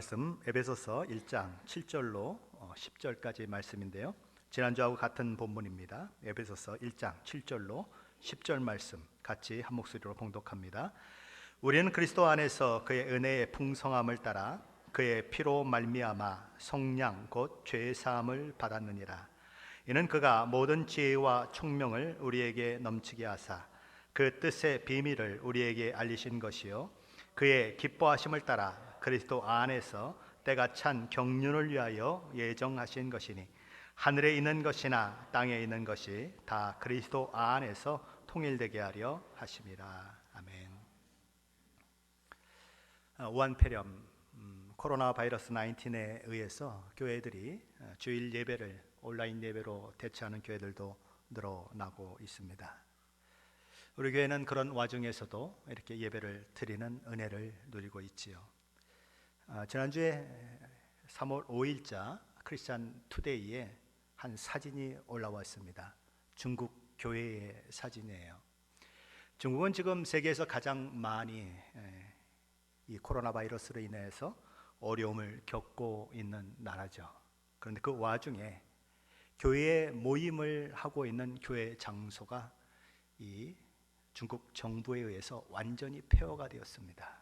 말씀 에베소서 1장 7절로 10절까지 말씀인데요. 지난주하고 같은 본문입니다. 에베소서 1장 7절로 10절 말씀 같이 한 목소리로 봉독합니다. 우리는 그리스도 안에서 그의 은혜의 풍성함을 따라 그의 피로 말미암아 속량 곧 죄 사함을 받았느니라. 이는 그가 모든 지혜와 총명을 우리에게 넘치게 하사 그 뜻의 비밀을 우리에게 알리신 것이요 그의 기뻐하심을 따라 그리스도 안에서 때가 찬 경륜을 위하여 예정하신 것이니 하늘에 있는 것이나 땅에 있는 것이 다 그리스도 안에서 통일되게 하려 하심이라. 아멘. 우한폐렴 코로나 바이러스 19에 의해서 교회들이 주일 예배를 온라인 예배로 대체하는 교회들도 늘어나고 있습니다. 우리 교회는 그런 와중에서도 이렇게 예배를 드리는 은혜를 누리고 있지요. 지난주에 3월 5일자 크리스찬 투데이에 한 사진이 올라왔습니다. 중국 교회의 사진이에요. 중국은 지금 세계에서 가장 많이 이 코로나 바이러스로 인해서 어려움을 겪고 있는 나라죠. 그런데 그 와중에 교회 모임을 하고 있는 교회 장소가 이 중국 정부에 의해서 완전히 폐허가 되었습니다.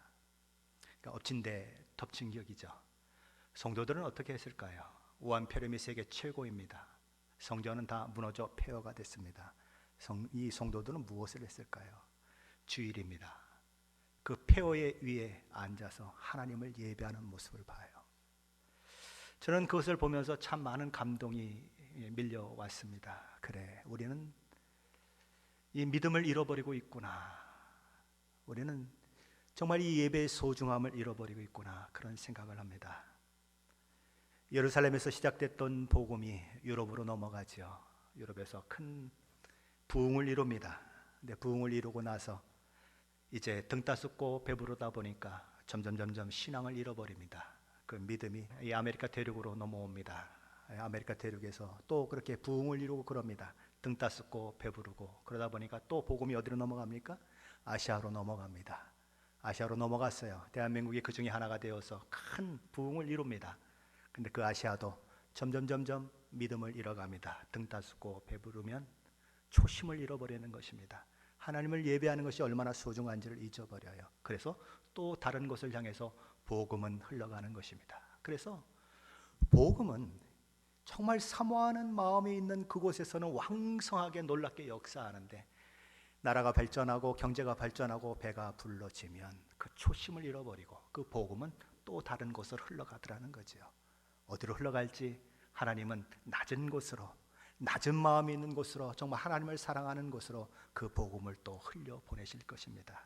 그러니까 엎친 데 덮친 격이죠. 성도들은 어떻게 했을까요? 우한폐렴이 세계 최고입니다. 성전은 다 무너져 폐허가 됐습니다. 이 성도들은 무엇을 했을까요? 주일입니다. 그 폐허의 위에 앉아서 하나님을 예배하는 모습을 봐요. 저는 그것을 보면서 참 많은 감동이 밀려왔습니다. 그래, 우리는 이 믿음을 잃어버리고 있구나. 우리는 정말 이 예배의 소중함을 잃어버리고 있구나, 그런 생각을 합니다. 예루살렘에서 시작됐던 복음이 유럽으로 넘어가죠. 유럽에서 큰 부흥을 이룹니다. 근데 부흥을 이루고 나서 이제 등 따숩고 배부르다 보니까 점점 신앙을 잃어버립니다. 그 믿음이 이 아메리카 대륙으로 넘어옵니다. 아메리카 대륙에서 또 그렇게 부흥을 이루고 그럽니다. 등 따숩고 배부르고 그러다 보니까 또 복음이 어디로 넘어갑니까? 아시아로 넘어갑니다. 아시아로 넘어갔어요. 대한민국이 그 중에 하나가 되어서 큰 부흥을 이룹니다. 근데 그 아시아도 점점 믿음을 잃어갑니다. 등 따숩고 배부르면 초심을 잃어버리는 것입니다. 하나님을 예배하는 것이 얼마나 소중한지를 잊어버려요. 그래서 또 다른 곳을 향해서 복음은 흘러가는 것입니다. 그래서 복음은 정말 사모하는 마음이 있는 그곳에서는 왕성하게 놀랍게 역사하는데, 나라가 발전하고 경제가 발전하고 배가 불러지면 그 초심을 잃어버리고 그 복음은 또 다른 곳으로 흘러가더라는 거죠. 어디로 흘러갈지 하나님은 낮은 곳으로, 낮은 마음이 있는 곳으로, 정말 하나님을 사랑하는 곳으로 그 복음을 또 흘려보내실 것입니다.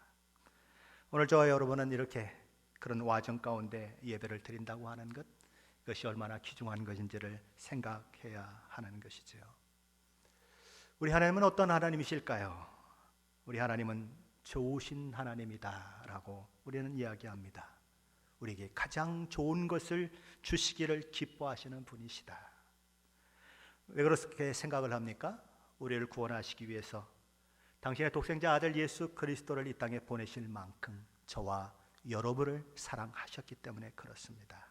오늘 저와 여러분은 이렇게 그런 와정 가운데 예배를 드린다고 하는 것, 그것이 얼마나 귀중한 것인지를 생각해야 하는 것이죠. 우리 하나님은 어떤 하나님이실까요? 우리 하나님은 좋으신 하나님이다 라고 우리는 이야기합니다. 우리에게 가장 좋은 것을 주시기를 기뻐하시는 분이시다. 왜 그렇게 생각을 합니까? 우리를 구원하시기 위해서 당신의 독생자 아들 예수 그리스도를 이 땅에 보내실 만큼 저와 여러분을 사랑하셨기 때문에 그렇습니다.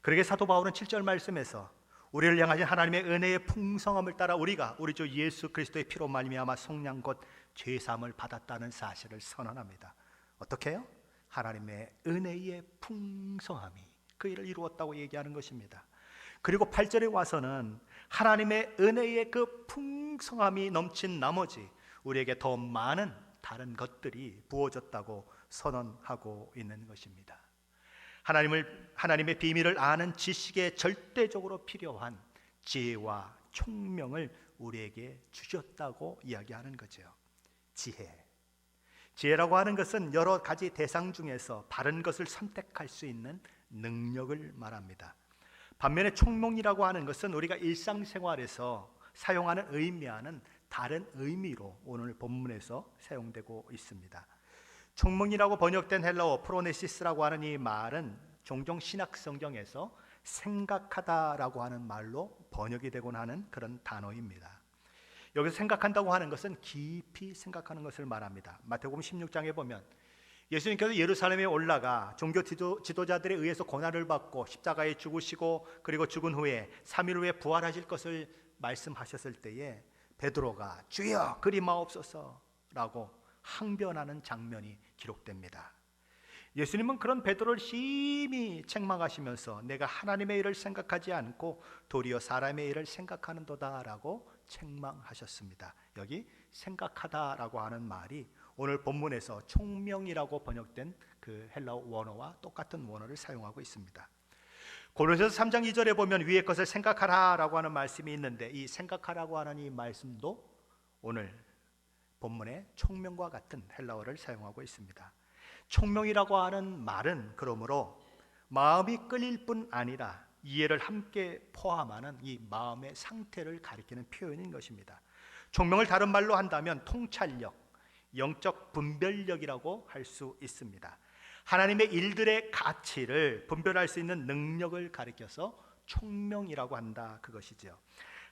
그러게 사도 바울은 7절 말씀에서 우리를 향하신 하나님의 은혜의 풍성함을 따라 우리가 우리 주 예수 그리스도의 피로 말미암아 속량 곧 죄사함을 받았다는 사실을 선언합니다. 어떻게 해요? 하나님의 은혜의 풍성함이 그 일을 이루었다고 얘기하는 것입니다. 그리고 8절에 와서는 하나님의 은혜의 그 풍성함이 넘친 나머지 우리에게 더 많은 다른 것들이 부어졌다고 선언하고 있는 것입니다. 하나님의 비밀을 아는 지식에 절대적으로 필요한 지혜와 총명을 우리에게 주셨다고 이야기하는 거죠. 지혜라고 하는 것은 여러 가지 대상 중에서 바른 것을 선택할 수 있는 능력을 말합니다. 반면에 총명이라고 하는 것은 우리가 일상생활에서 사용하는 의미와는 다른 의미로 오늘 본문에서 사용되고 있습니다. 총명이라고 번역된 헬라어 프로네시스라고 하는 이 말은 종종 신약 성경에서 생각하다라고 하는 말로 번역이 되곤 하는 그런 단어입니다. 여기서 생각한다고 하는 것은 깊이 생각하는 것을 말합니다. 마태복음 16장에 보면 예수님께서 예루살렘에 올라가 종교 지도자들에 의해서 고난을 받고 십자가에 죽으시고 그리고 죽은 후에 3일 후에 부활하실 것을 말씀하셨을 때에 베드로가 주여 그리 마옵소서라고 항변하는 장면이 기록됩니다. 예수님은 그런 베드로를 심히 책망하시면서 내가 하나님의 일을 생각하지 않고 도리어 사람의 일을 생각하는도다라고 책망하셨습니다. 여기 생각하다라고 하는 말이 오늘 본문에서 총명이라고 번역된 그 헬라어 원어와 똑같은 원어를 사용하고 있습니다. 고린도서 3장 2절에 보면 위의 것을 생각하라라고 하는 말씀이 있는데 이 생각하라고 하는 이 말씀도 오늘 본문에 총명과 같은 헬라어를 사용하고 있습니다. 총명이라고 하는 말은 그러므로 마음이 끌릴 뿐 아니라 이해를 함께 포함하는 이 마음의 상태를 가리키는 표현인 것입니다. 총명을 다른 말로 한다면 통찰력, 영적 분별력이라고 할 수 있습니다. 하나님의 일들의 가치를 분별할 수 있는 능력을 가리켜서 총명이라고 한다 그것이죠.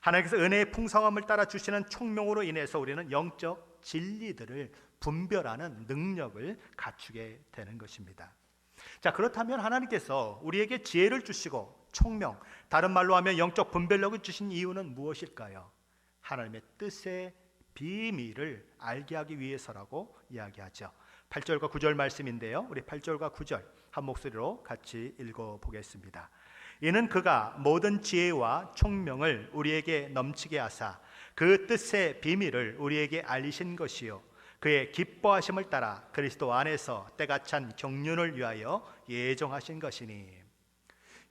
하나님께서 은혜의 풍성함을 따라 주시는 총명으로 인해서 우리는 영적 진리들을 분별하는 능력을 갖추게 되는 것입니다. 자, 그렇다면 하나님께서 우리에게 지혜를 주시고 총명, 다른 말로 하면 영적 분별력을 주신 이유는 무엇일까요? 하나님의 뜻의 비밀을 알게 하기 위해서라고 이야기하죠. 8절과 9절 말씀인데요, 우리 8절과 9절 한 목소리로 같이 읽어보겠습니다. 이는 그가 모든 지혜와 총명을 우리에게 넘치게 하사 그 뜻의 비밀을 우리에게 알리신 것이요 그의 기뻐하심을 따라 그리스도 안에서 때가 찬 경륜을 위하여 예정하신 것이니.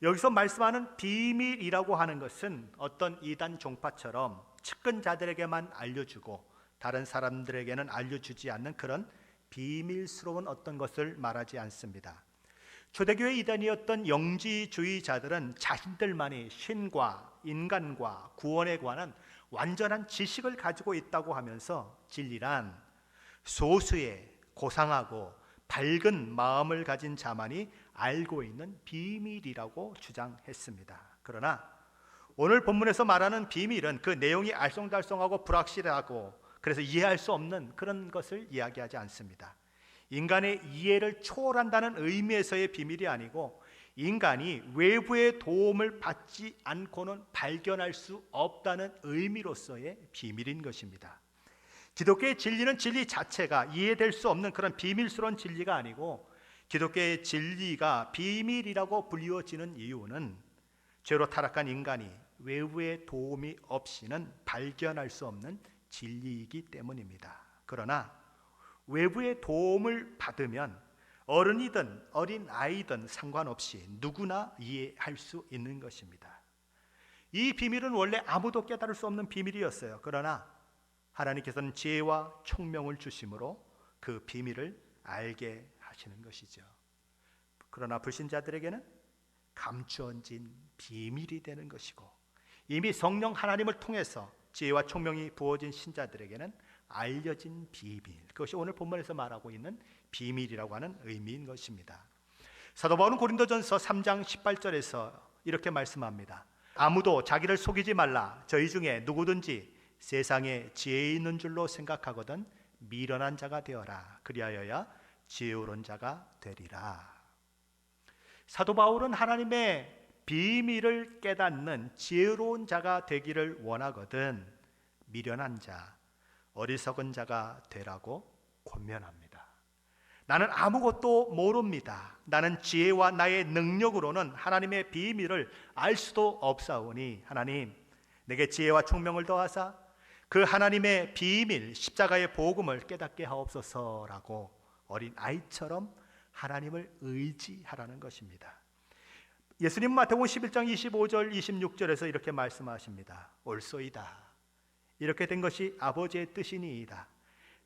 여기서 말씀하는 비밀이라고 하는 것은 어떤 이단 종파처럼 측근자들에게만 알려주고 다른 사람들에게는 알려주지 않는 그런 비밀스러운 어떤 것을 말하지 않습니다. 초대교회 이단이었던 영지주의자들은 자신들만이 신과 인간과 구원에 관한 완전한 지식을 가지고 있다고 하면서 진리란 소수의 고상하고 밝은 마음을 가진 자만이 알고 있는 비밀이라고 주장했습니다. 그러나 오늘 본문에서 말하는 비밀은 그 내용이 알쏭달쏭하고 불확실하고 그래서 이해할 수 없는 그런 것을 이야기하지 않습니다. 인간의 이해를 초월한다는 의미에서의 비밀이 아니고 인간이 외부의 도움을 받지 않고는 발견할 수 없다는 의미로서의 비밀인 것입니다. 기독교의 진리는 진리 자체가 이해될 수 없는 그런 비밀스러운 진리가 아니고 기독교의 진리가 비밀이라고 불리워지는 이유는 죄로 타락한 인간이 외부의 도움이 없이는 발견할 수 없는 진리이기 때문입니다. 그러나 외부의 도움을 받으면 어른이든 어린아이든 상관없이 누구나 이해할 수 있는 것입니다. 이 비밀은 원래 아무도 깨달을 수 없는 비밀이었어요. 그러나 하나님께서는 지혜와 총명을 주심으로 그 비밀을 알게 하시는 것이죠. 그러나 불신자들에게는 감추어진 비밀이 되는 것이고 이미 성령 하나님을 통해서 지혜와 총명이 부어진 신자들에게는 알려진 비밀, 그것이 오늘 본문에서 말하고 있는 비밀이라고 하는 의미인 것입니다. 사도 바울은 고린도전서 3장 18절에서 이렇게 말씀합니다. 아무도 자기를 속이지 말라. 저희 중에 누구든지 세상에 지혜 있는 줄로 생각하거든 미련한 자가 되어라. 그리하여야 지혜로운 자가 되리라. 사도 바울은 하나님의 비밀을 깨닫는 지혜로운 자가 되기를 원하거든 미련한 자, 어리석은 자가 되라고 권면합니다. 나는 아무것도 모릅니다. 나는 지혜와 나의 능력으로는 하나님의 비밀을 알 수도 없사오니 하나님 내게 지혜와 총명을 더하사 그 하나님의 비밀 십자가의 복음을 깨닫게 하옵소서라고 어린 아이처럼 하나님을 의지하라는 것입니다. 예수님 마태복음 11장 25절 26절에서 이렇게 말씀하십니다. 옳소이다. 이렇게 된 것이 아버지의 뜻이니이다.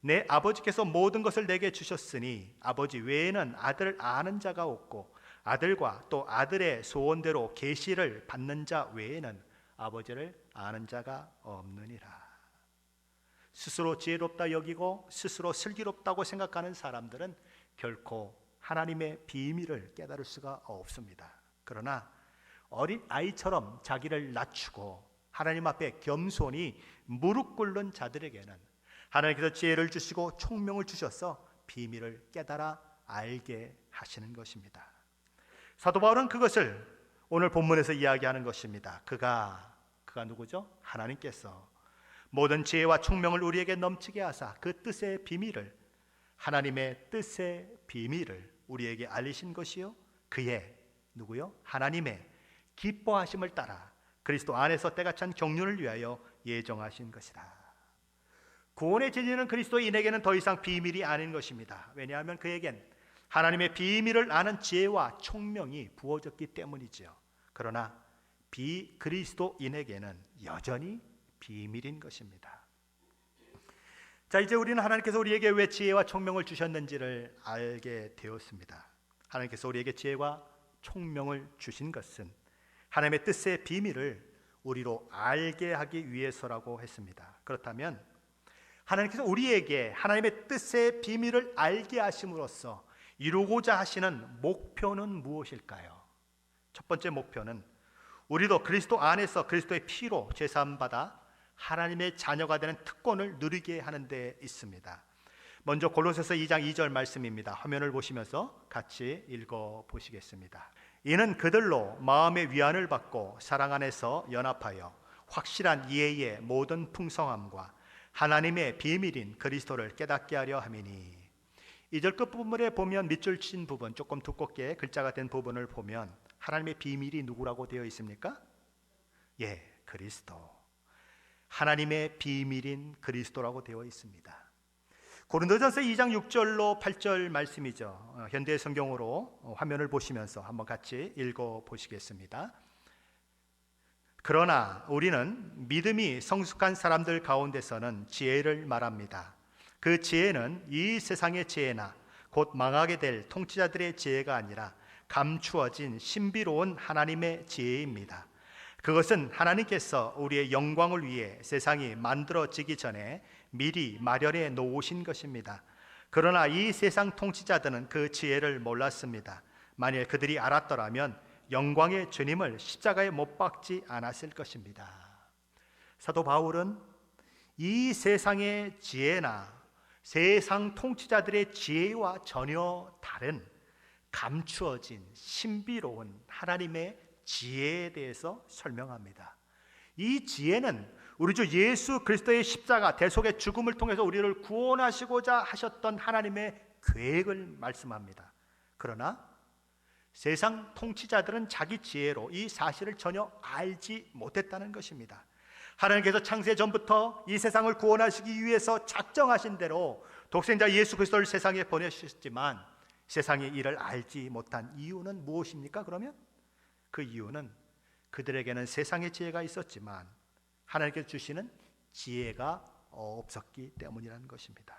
내 아버지께서 모든 것을 내게 주셨으니 아버지 외에는 아들을 아는 자가 없고 아들과 또 아들의 소원대로 계시를 받는 자 외에는 아버지를 아는 자가 없느니라. 스스로 지혜롭다 여기고 스스로 슬기롭다고 생각하는 사람들은 결코 하나님의 비밀을 깨달을 수가 없습니다. 그러나 어린 아이처럼 자기를 낮추고 하나님 앞에 겸손히 무릎 꿇는 자들에게는 하나님께서 지혜를 주시고 총명을 주셔서 비밀을 깨달아 알게 하시는 것입니다. 사도 바울은 그것을 오늘 본문에서 이야기하는 것입니다. 그가 누구죠? 하나님께서 모든 지혜와 총명을 우리에게 넘치게 하사 그 뜻의 비밀을, 하나님의 뜻의 비밀을 우리에게 알리신 것이요, 그의 누구요? 하나님의 기뻐하심을 따라 그리스도 안에서 때가 찬 경륜을 위하여 예정하신 것이다. 구원의 진리는 그리스도인에게는 더 이상 비밀이 아닌 것입니다. 왜냐하면 그에겐 하나님의 비밀을 아는 지혜와 총명이 부어졌기 때문이죠. 그러나 비그리스도인에게는 여전히 비밀인 것입니다. 자, 이제 우리는 하나님께서 우리에게 왜 지혜와 총명을 주셨는지를 알게 되었습니다. 하나님께서 우리에게 지혜와 총명을 주신 것은 하나님의 뜻의 비밀을 우리로 알게 하기 위해서라고 했습니다. 그렇다면 하나님께서 우리에게 하나님의 뜻의 비밀을 알게 하심으로써 이루고자 하시는 목표는 무엇일까요? 첫 번째 목표는 우리도 그리스도 안에서 그리스도의 피로 제사함받아 하나님의 자녀가 되는 특권을 누리게 하는 데 있습니다. 먼저 골로새서 2장 2절 말씀입니다. 화면을 보시면서 같이 읽어 보시겠습니다. 이는 그들로 마음의 위안을 받고 사랑 안에서 연합하여 확실한 이해의 모든 풍성함과 하나님의 비밀인 그리스도를 깨닫게 하려 함이니. 2절 끝부분에 보면 밑줄 친 부분, 조금 두껍게 글자가 된 부분을 보면 하나님의 비밀이 누구라고 되어 있습니까? 예, 그리스도. 하나님의 비밀인 그리스도라고 되어 있습니다. 고린도전서 2장 6절로 8절 말씀이죠. 현대 성경으로 화면을 보시면서 한번 같이 읽어 보시겠습니다. 그러나 우리는 믿음이 성숙한 사람들 가운데서는 지혜를 말합니다. 그 지혜는 이 세상의 지혜나 곧 망하게 될 통치자들의 지혜가 아니라 감추어진 신비로운 하나님의 지혜입니다. 그것은 하나님께서 우리의 영광을 위해 세상이 만들어지기 전에 미리 마련해 놓으신 것입니다. 그러나 이 세상 통치자들은 그 지혜를 몰랐습니다. 만일 그들이 알았더라면 영광의 주님을 십자가에 못 박지 않았을 것입니다. 사도 바울은 이 세상의 지혜나 세상 통치자들의 지혜와 전혀 다른 감추어진 신비로운 하나님의 지혜에 대해서 설명합니다. 이 지혜는 우리 주 예수 그리스도의 십자가 대속의 죽음을 통해서 우리를 구원하시고자 하셨던 하나님의 계획을 말씀합니다. 그러나 세상 통치자들은 자기 지혜로 이 사실을 전혀 알지 못했다는 것입니다. 하나님께서 창세 전부터 이 세상을 구원하시기 위해서 작정하신 대로 독생자 예수 그리스도를 세상에 보내셨지만 세상이 이를 알지 못한 이유는 무엇입니까? 그러면 그 이유는 그들에게는 세상의 지혜가 있었지만 하나님께서 주시는 지혜가 없었기 때문이라는 것입니다.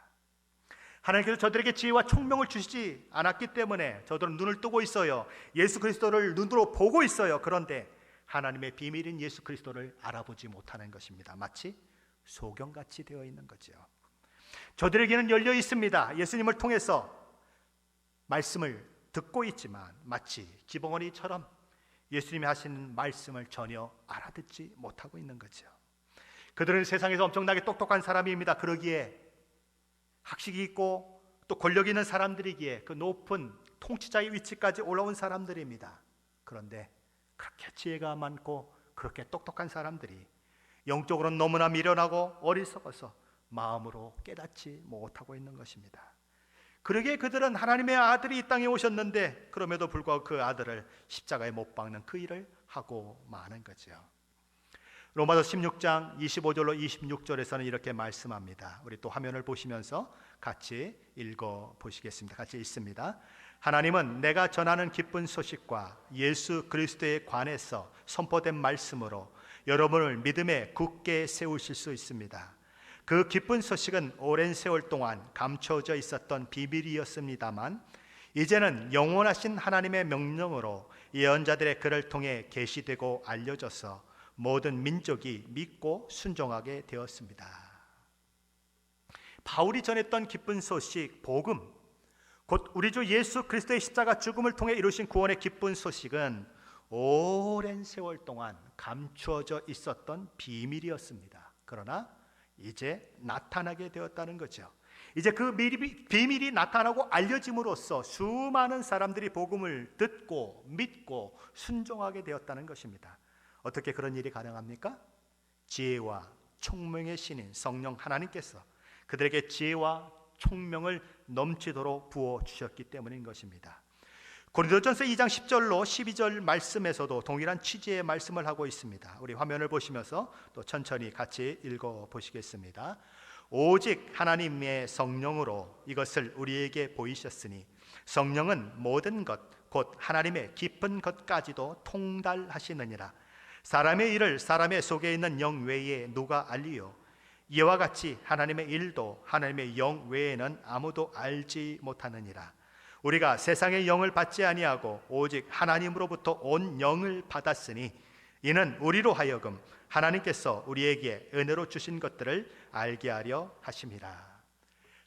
하나님께서 저들에게 지혜와 총명을 주시지 않았기 때문에 저들은 눈을 뜨고 있어요. 예수 그리스도를 눈으로 보고 있어요. 그런데 하나님의 비밀인 예수 그리스도를 알아보지 못하는 것입니다. 마치 소경같이 되어 있는 거죠. 저들에게는 열려 있습니다. 예수님을 통해서 말씀을 듣고 있지만 마치 지벙어리처럼 예수님이 하시는 말씀을 전혀 알아듣지 못하고 있는 거죠. 그들은 세상에서 엄청나게 똑똑한 사람입니다. 그러기에 학식이 있고 또 권력 있는 사람들이기에 그 높은 통치자의 위치까지 올라온 사람들입니다. 그런데 그렇게 지혜가 많고 그렇게 똑똑한 사람들이 영적으로는 너무나 미련하고 어리석어서 마음으로 깨닫지 못하고 있는 것입니다. 그러기에 그들은 하나님의 아들이 이 땅에 오셨는데 그럼에도 불구하고 그 아들을 십자가에 못 박는 그 일을 하고 마는 거죠. 로마서 16장 25절로 26절에서는 이렇게 말씀합니다. 우리 또 화면을 보시면서 같이 읽어 보시겠습니다. 같이 읽습니다. 하나님은 내가 전하는 기쁜 소식과 예수 그리스도에 관해서 선포된 말씀으로 여러분을 믿음에 굳게 세우실 수 있습니다. 그 기쁜 소식은 오랜 세월 동안 감춰져 있었던 비밀이었습니다만 이제는 영원하신 하나님의 명령으로 예언자들의 글을 통해 계시되고 알려져서 모든 민족이 믿고 순종하게 되었습니다. 바울이 전했던 기쁜 소식, 복음, 곧 우리 주 예수 그리스도의 십자가 죽음을 통해 이루신 구원의 기쁜 소식은 오랜 세월 동안 감추어져 있었던 비밀이었습니다. 그러나 이제 나타나게 되었다는 거죠. 이제 그 비밀이 나타나고 알려짐으로써 수많은 사람들이 복음을 듣고 믿고 순종하게 되었다는 것입니다. 어떻게 그런 일이 가능합니까? 지혜와 총명의 신인 성령 하나님께서 그들에게 지혜와 총명을 넘치도록 부어주셨기 때문인 것입니다. 고린도전서 2장 10절로 12절 말씀에서도 동일한 취지의 말씀을 하고 있습니다. 우리 화면을 보시면서 또 천천히 같이 읽어보시겠습니다. 오직 하나님의 성령으로 이것을 우리에게 보이셨으니 성령은 모든 것 곧 하나님의 깊은 것까지도 통달하시느니라. 사람의 일을 사람의 속에 있는 영 외에 누가 알리요? 이와 같이 하나님의 일도 하나님의 영 외에는 아무도 알지 못하느니라. 우리가 세상의 영을 받지 아니하고 오직 하나님으로부터 온 영을 받았으니 이는 우리로 하여금 하나님께서 우리에게 은혜로 주신 것들을 알게 하려 하심이라.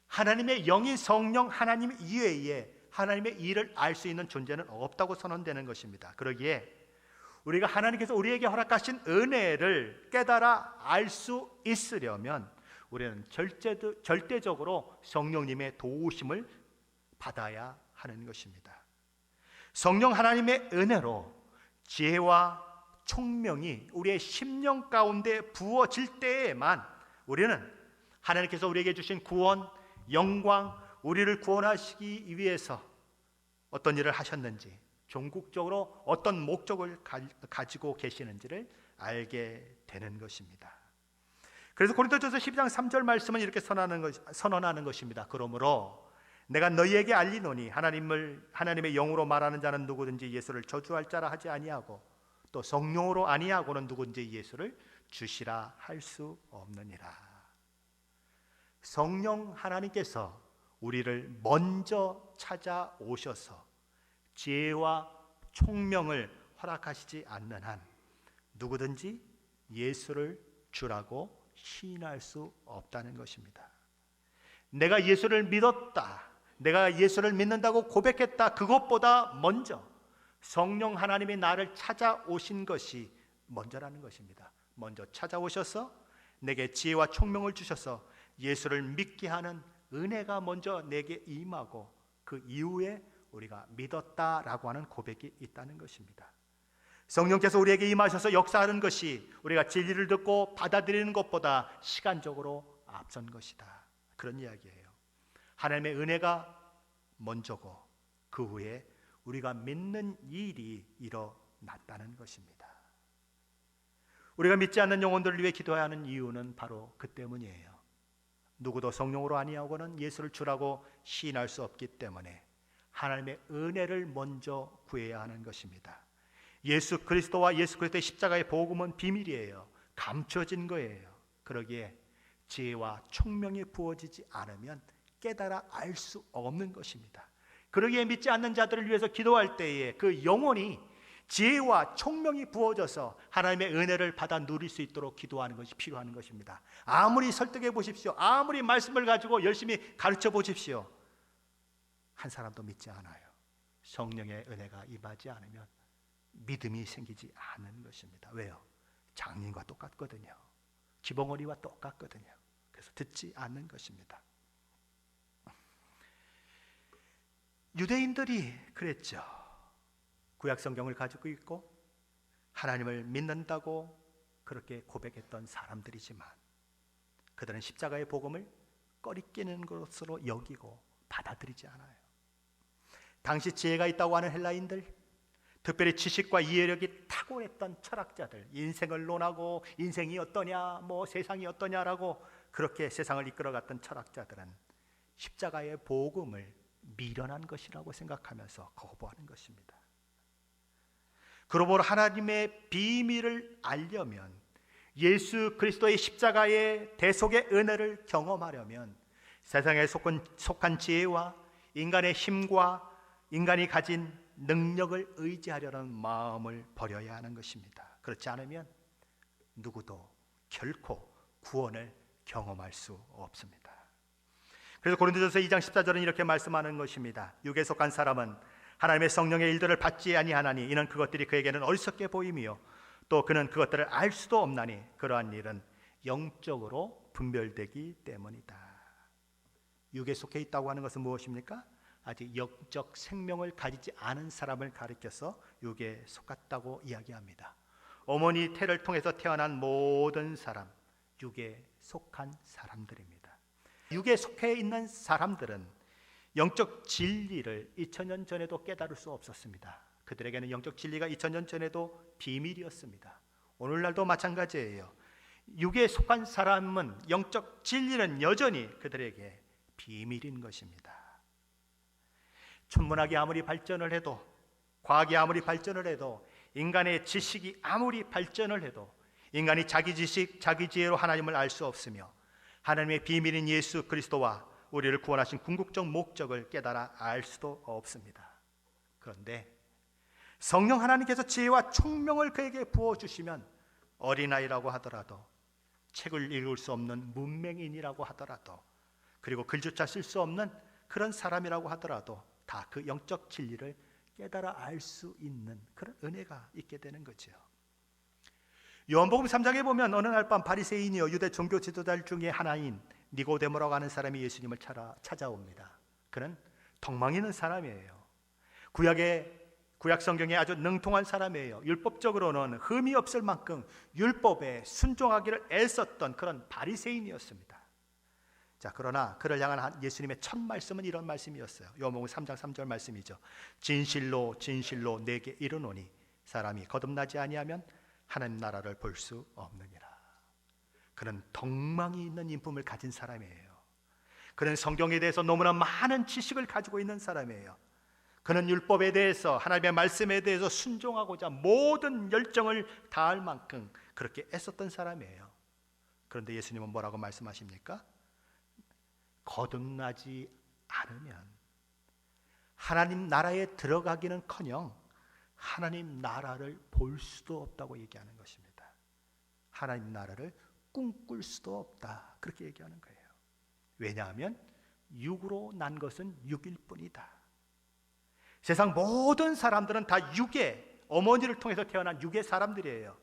하나님의 영인 성령 하나님 이외에 하나님의 일을 알 수 있는 존재는 없다고 선언되는 것입니다. 그러기에 우리가 하나님께서 우리에게 허락하신 은혜를 깨달아 알 수 있으려면 우리는 절대적으로 성령님의 도우심을 받아야 하는 것입니다. 성령 하나님의 은혜로 지혜와 총명이 우리의 심령 가운데 부어질 때에만 우리는 하나님께서 우리에게 주신 구원, 영광, 우리를 구원하시기 위해서 어떤 일을 하셨는지, 종국적으로 어떤 목적을 가지고 계시는지를 알게 되는 것입니다. 그래서 고린도전서 12장 3절 말씀은 이렇게 선언하는 것입니다. 그러므로 내가 너희에게 알리노니 하나님의 영으로 말하는 자는 누구든지 예수를 저주할 자라 하지 아니하고 또 성령으로 아니하고는 누구든지 예수를 주시라 할 수 없느니라. 성령 하나님께서 우리를 먼저 찾아오셔서 지혜와 총명을 허락하시지 않는 한 누구든지 예수를 주라고 시인할 수 없다는 것입니다. 내가 예수를 믿었다, 내가 예수를 믿는다고 고백했다, 그것보다 먼저 성령 하나님이 나를 찾아오신 것이 먼저라는 것입니다. 먼저 찾아오셔서 내게 지혜와 총명을 주셔서 예수를 믿게 하는 은혜가 먼저 내게 임하고 그 이후에 우리가 믿었다라고 하는 고백이 있다는 것입니다. 성령께서 우리에게 임하셔서 역사하는 것이 우리가 진리를 듣고 받아들이는 것보다 시간적으로 앞선 것이다, 그런 이야기예요. 하나님의 은혜가 먼저고 그 후에 우리가 믿는 일이 일어났다는 것입니다. 우리가 믿지 않는 영혼들을 위해 기도해야 하는 이유는 바로 그 때문이에요. 누구도 성령으로 아니하고는 예수를 주라고 시인할 수 없기 때문에 하나님의 은혜를 먼저 구해야 하는 것입니다. 예수 그리스도와 예수 그리스도의 십자가의 복음은 비밀이에요. 감춰진 거예요. 그러기에 지혜와 총명이 부어지지 않으면 깨달아 알 수 없는 것입니다. 그러기에 믿지 않는 자들을 위해서 기도할 때에 그 영혼이 지혜와 총명이 부어져서 하나님의 은혜를 받아 누릴 수 있도록 기도하는 것이 필요한 것입니다. 아무리 설득해 보십시오, 아무리 말씀을 가지고 열심히 가르쳐 보십시오, 한 사람도 믿지 않아요. 성령의 은혜가 임하지 않으면 믿음이 생기지 않는 것입니다. 왜요? 장님과 똑같거든요. 기봉어리와 똑같거든요. 그래서 듣지 않는 것입니다. 유대인들이 그랬죠. 구약 성경을 가지고 있고 하나님을 믿는다고 그렇게 고백했던 사람들이지만 그들은 십자가의 복음을 꺼리끼는 것으로 여기고 받아들이지 않아요. 당시 지혜가 있다고 하는 헬라인들, 특별히 지식과 이해력이 탁월했던 철학자들, 인생을 논하고 인생이 어떠냐, 세상이 어떠냐라고 그렇게 세상을 이끌어갔던 철학자들은 십자가의 복음을 미련한 것이라고 생각하면서 거부하는 것입니다. 그러므로 하나님의 비밀을 알려면, 예수 그리스도의 십자가의 대속의 은혜를 경험하려면 세상에 속한 지혜와 인간의 힘과 인간이 가진 능력을 의지하려는 마음을 버려야 하는 것입니다. 그렇지 않으면 누구도 결코 구원을 경험할 수 없습니다. 그래서 고린도전서 2장 14절은 이렇게 말씀하는 것입니다. 육에 속한 사람은 하나님의 성령의 일들을 받지 아니하나니 이는 그것들이 그에게는 어리석게 보임이요 또 그는 그것들을 알 수도 없나니 그러한 일은 영적으로 분별되기 때문이다. 육에 속해 있다고 하는 것은 무엇입니까? 아직 영적 생명을 가지지 않은 사람을 가리켜서 육에 속았다고 이야기합니다. 어머니 태를 통해서 태어난 모든 사람, 육에 속한 사람들입니다. 육에 속해 있는 사람들은 영적 진리를 2000년 전에도 깨달을 수 없었습니다. 그들에게는 영적 진리가 2000년 전에도 비밀이었습니다. 오늘날도 마찬가지예요. 육에 속한 사람은 영적 진리는 여전히 그들에게 비밀인 것입니다. 천문학이 아무리 발전을 해도, 과학이 아무리 발전을 해도, 인간의 지식이 아무리 발전을 해도 인간이 자기 지식, 자기 지혜로 하나님을 알 수 없으며 하나님의 비밀인 예수 그리스도와 우리를 구원하신 궁극적 목적을 깨달아 알 수도 없습니다. 그런데 성령 하나님께서 지혜와 총명을 그에게 부어주시면 어린아이라고 하더라도, 책을 읽을 수 없는 문맹인이라고 하더라도, 그리고 글조차 쓸 수 없는 그런 사람이라고 하더라도 다 그 영적 진리를 깨달아 알 수 있는 그런 은혜가 있게 되는 거죠. 요한복음 3장에 보면 어느 날 밤 바리새인이요 유대 종교 지도자들 중에 하나인 니고데모라고 하는 사람이 예수님을 찾아옵니다. 그는 덕망 있는 사람이에요. 구약 성경에 아주 능통한 사람이에요. 율법적으로는 흠이 없을 만큼 율법에 순종하기를 애썼던 그런 바리새인이었습니다. 자, 그러나 그를 향한 예수님의 첫 말씀은 이런 말씀이었어요. 요한복음 3장 3절 말씀이죠. 진실로 진실로 내게 이르노니 사람이 거듭나지 아니하면 하나님 나라를 볼 수 없느니라. 그는 덕망이 있는 인품을 가진 사람이에요. 그는 성경에 대해서 너무나 많은 지식을 가지고 있는 사람이에요. 그는 율법에 대해서, 하나님의 말씀에 대해서 순종하고자 모든 열정을 다할 만큼 그렇게 애썼던 사람이에요. 그런데 예수님은 뭐라고 말씀하십니까? 거듭나지 않으면 하나님 나라에 들어가기는커녕 하나님 나라를 볼 수도 없다고 얘기하는 것입니다. 하나님 나라를 꿈꿀 수도 없다, 그렇게 얘기하는 거예요. 왜냐하면 육으로 난 것은 육일 뿐이다. 세상 모든 사람들은 다 육의, 어머니를 통해서 태어난 육의 사람들이에요.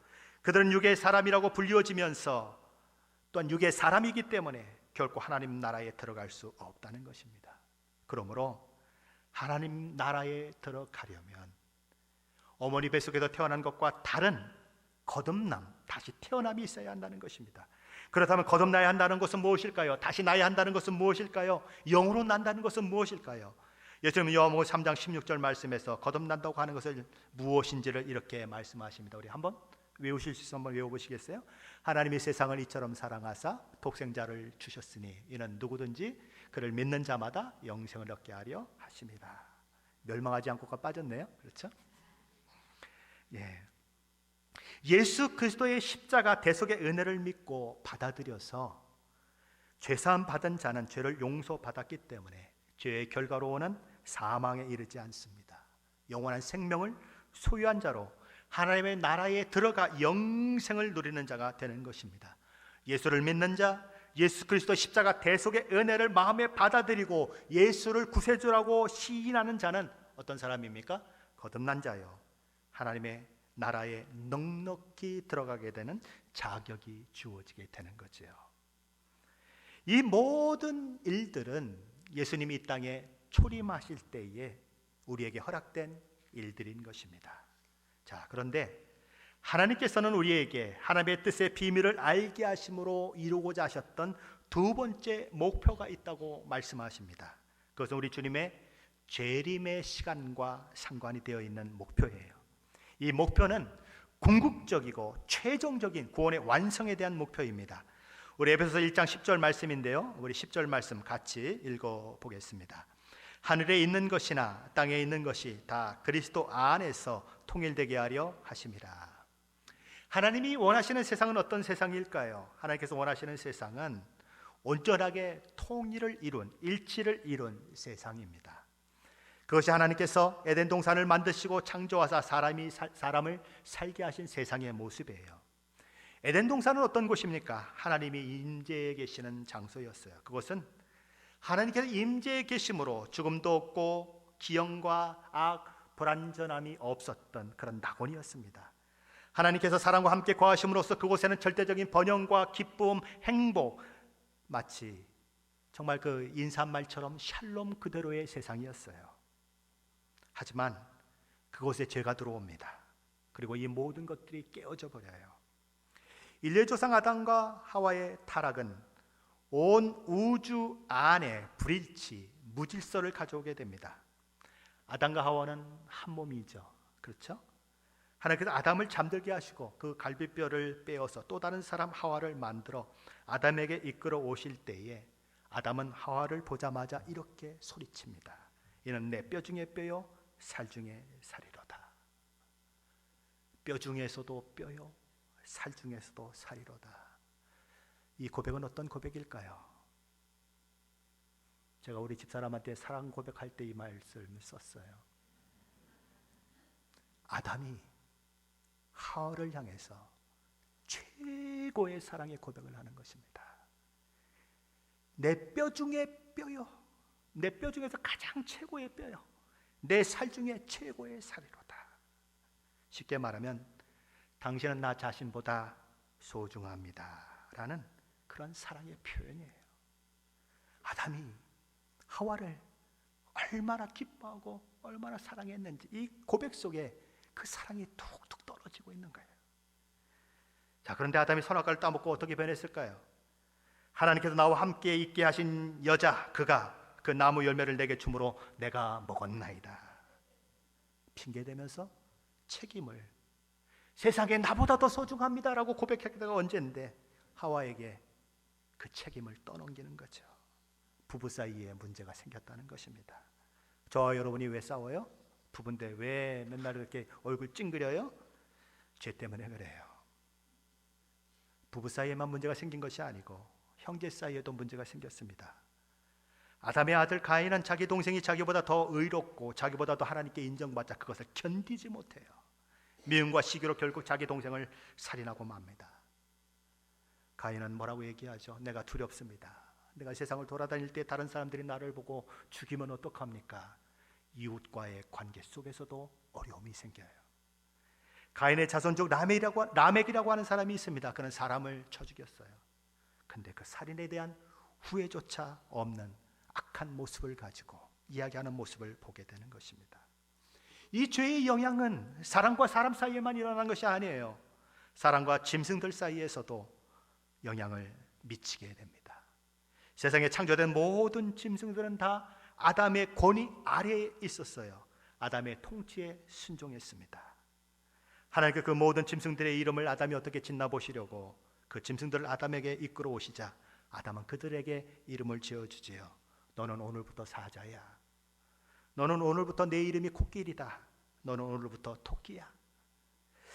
그들은 육의 사람이라고 불리워지면서 또한 육의 사람이기 때문에 결코 하나님 나라에 들어갈 수 없다는 것입니다. 그러므로 하나님 나라에 들어가려면 어머니 뱃속에서 태어난 것과 다른 거듭남, 다시 태어남이 있어야 한다는 것입니다. 그렇다면 거듭나야 한다는 것은 무엇일까요? 다시 나야 한다는 것은 무엇일까요? 영으로 난다는 것은 무엇일까요? 예수님은 요한복음 3장 16절 말씀에서 거듭난다고 하는 것을 무엇인지를 이렇게 말씀하십니다. 우리 한번 외우실 수 있으면 한번 외워보시겠어요? 하나님이 세상을 이처럼 사랑하사 독생자를 주셨으니 이는 누구든지 그를 믿는 자마다 영생을 얻게 하려 하심이라. 멸망하지 않고가 빠졌네요. 그렇죠? 예. 예수 그리스도의 십자가 대속의 은혜를 믿고 받아들여서 죄사함 받은 자는 죄를 용서받았기 때문에 죄의 결과로 오는 사망에 이르지 않습니다. 영원한 생명을 소유한 자로 하나님의 나라에 들어가 영생을 누리는 자가 되는 것입니다. 예수를 믿는 자, 예수 그리스도 십자가 대속의 은혜를 마음에 받아들이고 예수를 구세주라고 시인하는 자는 어떤 사람입니까? 거듭난 자요, 하나님의 나라에 넉넉히 들어가게 되는 자격이 주어지게 되는 거죠. 이 모든 일들은 예수님이 이 땅에 초림하실 때에 우리에게 허락된 일들인 것입니다. 자, 그런데 하나님께서는 우리에게 하나님의 뜻의 비밀을 알게 하심으로 이루고자 하셨던 두 번째 목표가 있다고 말씀하십니다. 그것은 우리 주님의 재림의 시간과 상관이 되어 있는 목표예요. 이 목표는 궁극적이고 최종적인 구원의 완성에 대한 목표입니다. 우리 에베소서 1장 10절 말씀인데요, 우리 10절 말씀 같이 읽어보겠습니다. 하늘에 있는 것이나 땅에 있는 것이 다 그리스도 안에서 통일되게 하려 하심이라. 하나님이 원하시는 세상은 어떤 세상일까요? 하나님께서 원하시는 세상은 온전하게 통일을 이룬, 일치를 이룬 세상입니다. 그것이 하나님께서 에덴 동산을 만드시고 창조하사 사람을 살게 하신 세상의 모습이에요. 에덴 동산은 어떤 곳입니까? 하나님이 임재해 계시는 장소였어요. 그것은 하나님께서 임재해 계심으로 죽음도 없고 기형과 악, 불완전함이 없었던 그런 낙원이었습니다. 하나님께서 사람과 함께 거하심으로써 그곳에는 절대적인 번영과 기쁨, 행복, 마치 정말 그 인사말처럼 샬롬 그대로의 세상이었어요. 하지만 그곳에 죄가 들어옵니다. 그리고 이 모든 것들이 깨어져 버려요. 인류의 조상 아담과 하와의 타락은 온 우주 안에 불일치, 무질서를 가져오게 됩니다. 아담과 하와는 한 몸이죠. 그렇죠? 하나님께서 아담을 잠들게 하시고 그 갈비뼈를 빼어서 또 다른 사람 하와를 만들어 아담에게 이끌어 오실 때에 아담은 하와를 보자마자 이렇게 소리칩니다. 이는 내 뼈 중에 뼈요 살 중에 살이로다. 뼈 중에서도 뼈요 살 중에서도 살이로다. 이 고백은 어떤 고백일까요? 제가 우리 집사람한테 사랑 고백할 때 이 말씀을 썼어요. 아담이 하와를 향해서 최고의 사랑의 고백을 하는 것입니다. 내 뼈 중에 뼈요, 내 뼈 중에서 가장 최고의 뼈요, 내 살 중에 최고의 살이로다. 쉽게 말하면 당신은 나 자신보다 소중합니다 라는 그런 사랑의 표현이에요. 아담이 하와를 얼마나 기뻐하고 얼마나 사랑했는지 이 고백 속에 그 사랑이 툭툭 떨어지고 있는 거예요. 자, 그런데 아담이 선악과를 따먹고 어떻게 변했을까요? 하나님께서 나와 함께 있게 하신 여자, 그가 그 나무 열매를 내게 주므로 내가 먹었나이다. 핑계대면서 책임을, 세상에 나보다 더 소중합니다라고 고백했다가 언제인데 하와에게 그 책임을 떠넘기는 거죠. 부부 사이에 문제가 생겼다는 것입니다. 저와 여러분이 왜 싸워요? 부부인데 왜 맨날 이렇게 얼굴 찡그려요? 죄 때문에 그래요. 부부 사이에만 문제가 생긴 것이 아니고 형제 사이에도 문제가 생겼습니다. 아담의 아들 가인은 자기 동생이 자기보다 더 의롭고 자기보다 더 하나님께 인정받자 그것을 견디지 못해요. 미움과 시기로 결국 자기 동생을 살인하고 맙니다. 가인은 뭐라고 얘기하죠? 내가 두렵습니다. 내가 세상을 돌아다닐 때 다른 사람들이 나를 보고 죽이면 어떡합니까? 이웃과의 관계 속에서도 어려움이 생겨요. 가인의 자손 중 라멕이라고 하는 사람이 있습니다. 그는 사람을 쳐 죽였어요. 근데 그 살인에 대한 후회조차 없는 악한 모습을 가지고 이야기하는 모습을 보게 되는 것입니다. 이 죄의 영향은 사람과 사람 사이에만 일어난 것이 아니에요. 사람과 짐승들 사이에서도 영향을 미치게 됩니다. 세상에 창조된 모든 짐승들은 다 아담의 권위 아래에 있었어요. 아담의 통치에 순종했습니다. 하나님께 그 모든 짐승들의 이름을 아담이 어떻게 짓나 보시려고 그 짐승들을 아담에게 이끌어 오시자 아담은 그들에게 이름을 지어주지요. 너는 오늘부터 사자야. 너는 오늘부터 내 이름이 코끼리다. 너는 오늘부터 토끼야.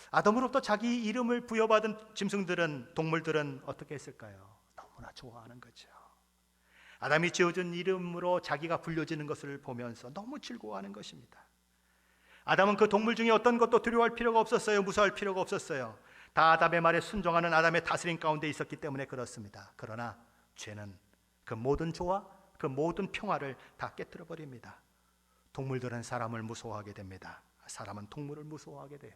아담으로부터 자기 이름을 부여받은 짐승들은, 동물들은 어떻게 했을까요? 너무나 좋아하는 거죠. 아담이 지어준 이름으로 자기가 불려지는 것을 보면서 너무 즐거워하는 것입니다. 아담은 그 동물 중에 어떤 것도 두려워할 필요가 없었어요. 무서워할 필요가 없었어요. 다 아담의 말에 순종하는 아담의 다스림 가운데 있었기 때문에 그렇습니다. 그러나 죄는 그 모든 조화, 그 모든 평화를 다 깨뜨려 버립니다. 동물들은 사람을 무서워하게 됩니다. 사람은 동물을 무서워하게 돼요.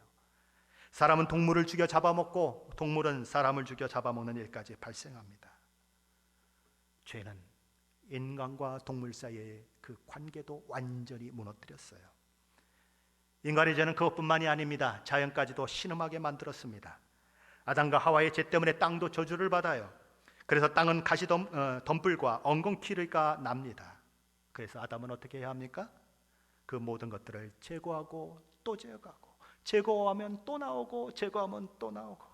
사람은 동물을 죽여 잡아먹고 동물은 사람을 죽여 잡아먹는 일까지 발생합니다. 죄는 인간과 동물 사이의 그 관계도 완전히 무너뜨렸어요. 인간의 죄는 그것뿐만이 아닙니다. 자연까지도 신음하게 만들었습니다. 아담과 하와의 죄 때문에 땅도 저주를 받아요. 그래서 땅은 가시덤불과 엉겅퀴가 납니다. 그래서 아담은 어떻게 해야 합니까? 그 모든 것들을 제거하고 또 제거하고, 제거하면 또 나오고 제거하면 또 나오고,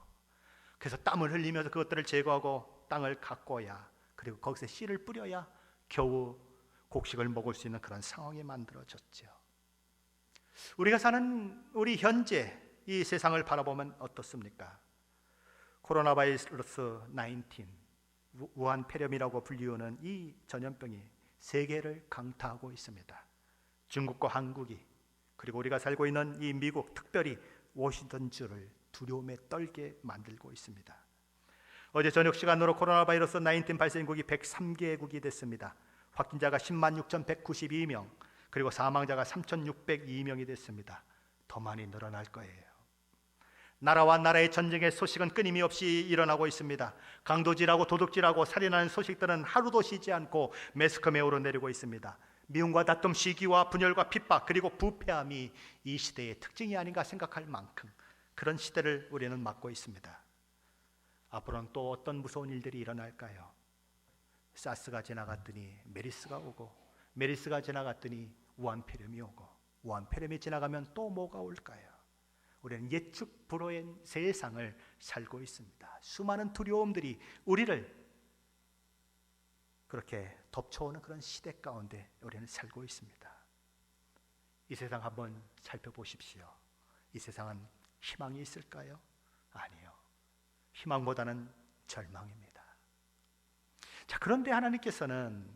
그래서 땀을 흘리면서 그것들을 제거하고 땅을 가꿔야, 그리고 거기서 씨를 뿌려야 겨우 곡식을 먹을 수 있는 그런 상황이 만들어졌죠. 우리가 사는 우리 현재 이 세상을 바라보면 어떻습니까? 코로나 바이러스 19, 우한 폐렴이라고 불리우는 이 전염병이 세계를 강타하고 있습니다. 중국과 한국이, 그리고 우리가 살고 있는 이 미국, 특별히 워싱턴주를 두려움에 떨게 만들고 있습니다. 어제 저녁 시간으로 코로나 바이러스 19 발생국이 103개국이 됐습니다. 확진자가 10만 6,192명, 그리고 사망자가 3,602명이 됐습니다. 더 많이 늘어날 거예요. 나라와 나라의 전쟁의 소식은 끊임없이 일어나고 있습니다. 강도질하고 도둑질하고 살인하는 소식들은 하루도 쉬지 않고 매스컴에 오르내리고 있습니다. 미움과 다툼, 시기와 분열과 핍박, 그리고 부패함이 이 시대의 특징이 아닌가 생각할 만큼 그런 시대를 우리는 맞고 있습니다. 앞으로는 또 어떤 무서운 일들이 일어날까요? 사스가 지나갔더니 메리스가 오고, 메리스가 지나갔더니 우한폐렴이 오고, 우한폐렴이 지나가면 또 뭐가 올까요? 우리는 예측 불허의 세상을 살고 있습니다. 수많은 두려움들이 우리를 그렇게 덮쳐오는 그런 시대 가운데 우리는 살고 있습니다. 이 세상 한번 살펴보십시오. 이 세상은 희망이 있을까요? 아니요. 희망보다는 절망입니다. 자, 그런데 하나님께서는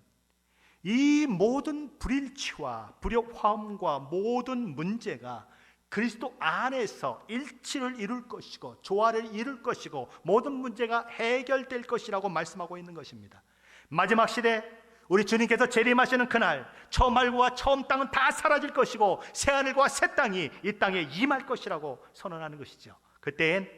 이 모든 불일치와 불협화음과 모든 문제가 그리스도 안에서 일치를 이룰 것이고 조화를 이룰 것이고 모든 문제가 해결될 것이라고 말씀하고 있는 것입니다. 마지막 시대 우리 주님께서 재림하시는 그날 처음 하늘과 처음 땅은 다 사라질 것이고 새 하늘과 새 땅이 이 땅에 임할 것이라고 선언하는 것이죠. 그때엔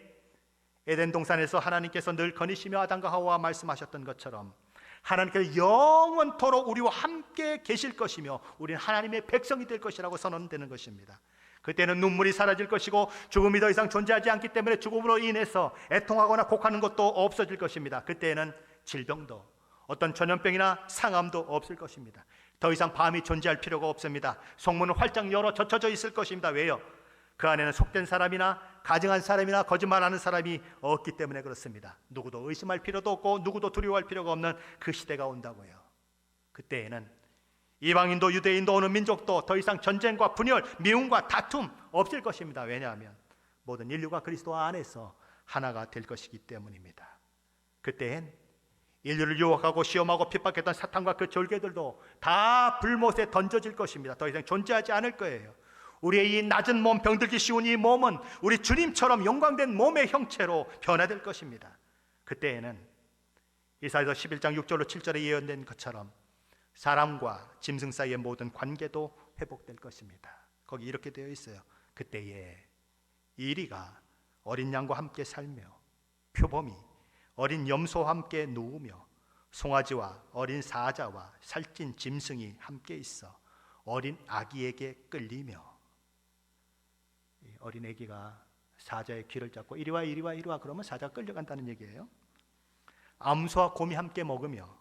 에덴 동산에서 하나님께서 늘 거니시며 아담과 하와와 말씀하셨던 것처럼 하나님께서 영원토록 우리와 함께 계실 것이며 우리는 하나님의 백성이 될 것이라고 선언되는 것입니다. 그때는 눈물이 사라질 것이고 죽음이 더 이상 존재하지 않기 때문에 죽음으로 인해서 애통하거나 곡하는 것도 없어질 것입니다. 그때에는 질병도 어떤 전염병이나 상암도 없을 것입니다. 더 이상 밤이 존재할 필요가 없습니다. 성문은 활짝 열어 젖혀져 있을 것입니다. 왜요? 그 안에는 속된 사람이나 가증한 사람이나 거짓말하는 사람이 없기 때문에 그렇습니다. 누구도 의심할 필요도 없고 누구도 두려워할 필요가 없는 그 시대가 온다고요. 그때에는 이방인도 유대인도 어느 민족도 더 이상 전쟁과 분열, 미움과 다툼 없을 것입니다. 왜냐하면 모든 인류가 그리스도 안에서 하나가 될 것이기 때문입니다. 그때엔 인류를 유혹하고 시험하고 핍박했던 사탄과 그 졸개들도 다 불못에 던져질 것입니다. 더 이상 존재하지 않을 거예요. 우리의 이 낮은 몸, 병들기 쉬운 이 몸은 우리 주님처럼 영광된 몸의 형체로 변화될 것입니다. 그때에는 이사야서 11장 6절로 7절에 예언된 것처럼 사람과 짐승 사이의 모든 관계도 회복될 것입니다. 거기 이렇게 되어 있어요. 그때에 이리가 어린 양과 함께 살며 표범이 어린 염소와 함께 누우며 송아지와 어린 사자와 살찐 짐승이 함께 있어 어린 아기에게 끌리며, 어린 아기가 사자의 귀를 잡고 이리와 이리와 이리와 그러면 사자가 끌려간다는 얘기예요. 암소와 곰이 함께 먹으며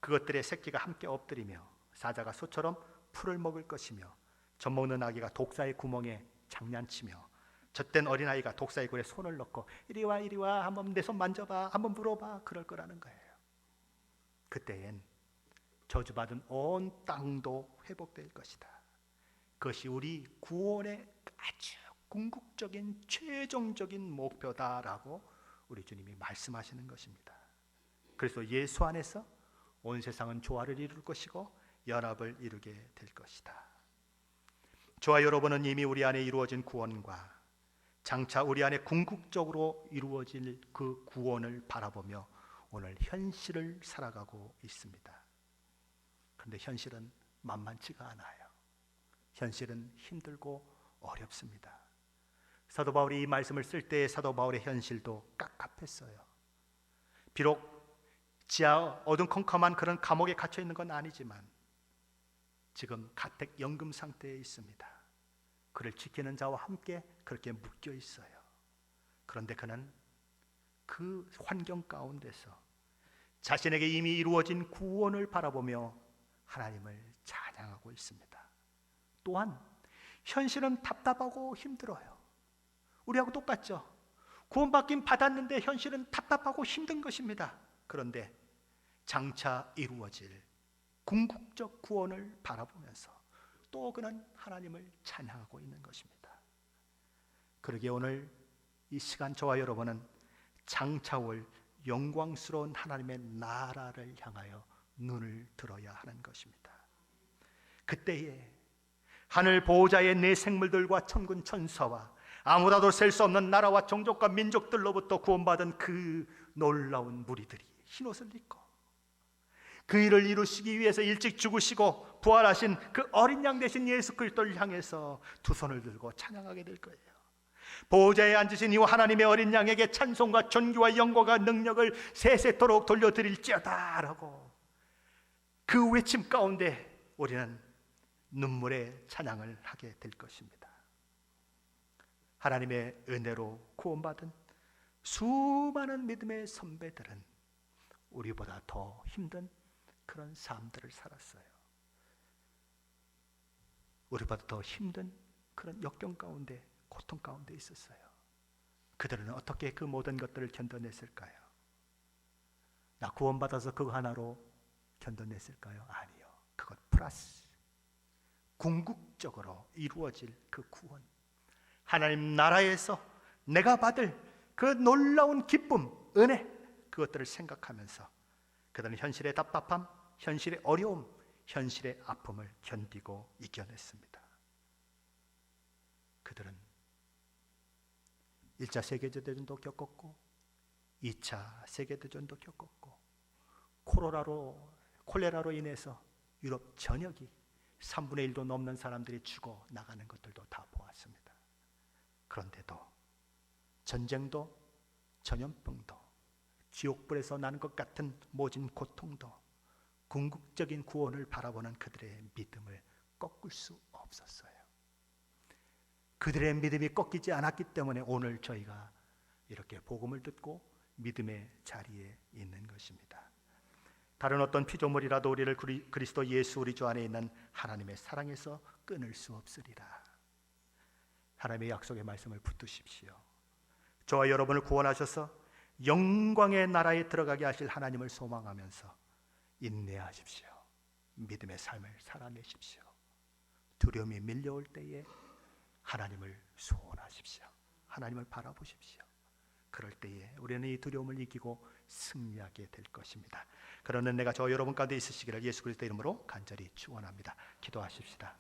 그것들의 새끼가 함께 엎드리며 사자가 소처럼 풀을 먹을 것이며 젖먹는 아기가 독사의 구멍에 장난치며 젖된 어린아이가 독사의 굴에 손을 넣고 이리와 이리와 한번 내 손 만져봐, 한번 물어봐, 그럴 거라는 거예요. 그때엔 저주받은 온 땅도 회복될 것이다. 그것이 우리 구원의 아주 궁극적인 최종적인 목표다라고 우리 주님이 말씀하시는 것입니다. 그래서 예수 안에서 온 세상은 조화를 이룰 것이고 연합을 이루게 될 것이다. 저와 여러분은 이미 우리 안에 이루어진 구원과 장차 우리 안에 궁극적으로 이루어질 그 구원을 바라보며 오늘 현실을 살아가고 있습니다. 그런데 현실은 만만치가 않아요. 현실은 힘들고 어렵습니다. 사도 바울이 이 말씀을 쓸 때의 사도 바울의 현실도 깝깝했어요. 비록 지하 어두컴컴한 그런 감옥에 갇혀 있는 건 아니지만 지금 가택 연금 상태에 있습니다. 그를 지키는 자와 함께 그렇게 묶여 있어요. 그런데 그는 그 환경 가운데서 자신에게 이미 이루어진 구원을 바라보며 하나님을 찬양하고 있습니다. 또한 현실은 답답하고 힘들어요. 우리하고 똑같죠. 구원받긴 받았는데 현실은 답답하고 힘든 것입니다. 그런데 장차 이루어질 궁극적 구원을 바라보면서 또 그는 하나님을 찬양하고 있는 것입니다. 그러기에 오늘 이 시간 저와 여러분은 장차 올 영광스러운 하나님의 나라를 향하여 눈을 들어야 하는 것입니다. 그때에 하늘 보호자의 네 생물들과 천군 천사와 아무라도 셀 수 없는 나라와 종족과 민족들로부터 구원받은 그 놀라운 무리들이 흰옷을 입고 그 일을 이루시기 위해서 일찍 죽으시고 부활하신 그 어린 양 되신 예수 그리스도를 향해서 두 손을 들고 찬양하게 될 거예요. 보호자에 앉으신 이후 하나님의 어린 양에게 찬송과 존귀와 영광과 능력을 세세토록 돌려드릴지어다 라고 그 외침 가운데 우리는 눈물의 찬양을 하게 될 것입니다. 하나님의 은혜로 구원받은 수많은 믿음의 선배들은 우리보다 더 힘든 그런 삶들을 살았어요. 우리보다 더 힘든 그런 역경 가운데, 고통 가운데 있었어요. 그들은 어떻게 그 모든 것들을 견뎌냈을까요? 나 구원받아서 그거 하나로 견뎌냈을까요? 아니요. 그것 플러스 궁극적으로 이루어질 그 구원, 하나님 나라에서 내가 받을 그 놀라운 기쁨, 은혜, 그것들을 생각하면서 그들은 현실의 답답함, 현실의 어려움, 현실의 아픔을 견디고 이겨냈습니다. 그들은 1차 세계대전도 겪었고 2차 세계대전도 겪었고 콜레라로 인해서 유럽 전역이 3분의 1도 넘는 사람들이 죽어 나가는 것들도 다 보았습니다. 그런데도 전쟁도 전염병도 지옥불에서 나는 것 같은 모진 고통도 궁극적인 구원을 바라보는 그들의 믿음을 꺾을 수 없었어요. 그들의 믿음이 꺾이지 않았기 때문에 오늘 저희가 이렇게 복음을 듣고 믿음의 자리에 있는 것입니다. 다른 어떤 피조물이라도 우리를 그리스도 예수 우리 주 안에 있는 하나님의 사랑에서 끊을 수 없으리라. 하나님의 약속의 말씀을 붙드십시오. 저와 여러분을 구원하셔서 영광의 나라에 들어가게 하실 하나님을 소망하면서 인내하십시오. 믿음의 삶을 살아내십시오. 두려움이 밀려올 때에 하나님을 소원하십시오. 하나님을 바라보십시오. 그럴 때에 우리는 이 두려움을 이기고 승리하게 될 것입니다. 그러는 내가 저 여러분 가운데 있으시기를 예수 그리스도 이름으로 간절히 축원합니다. 기도하십시다.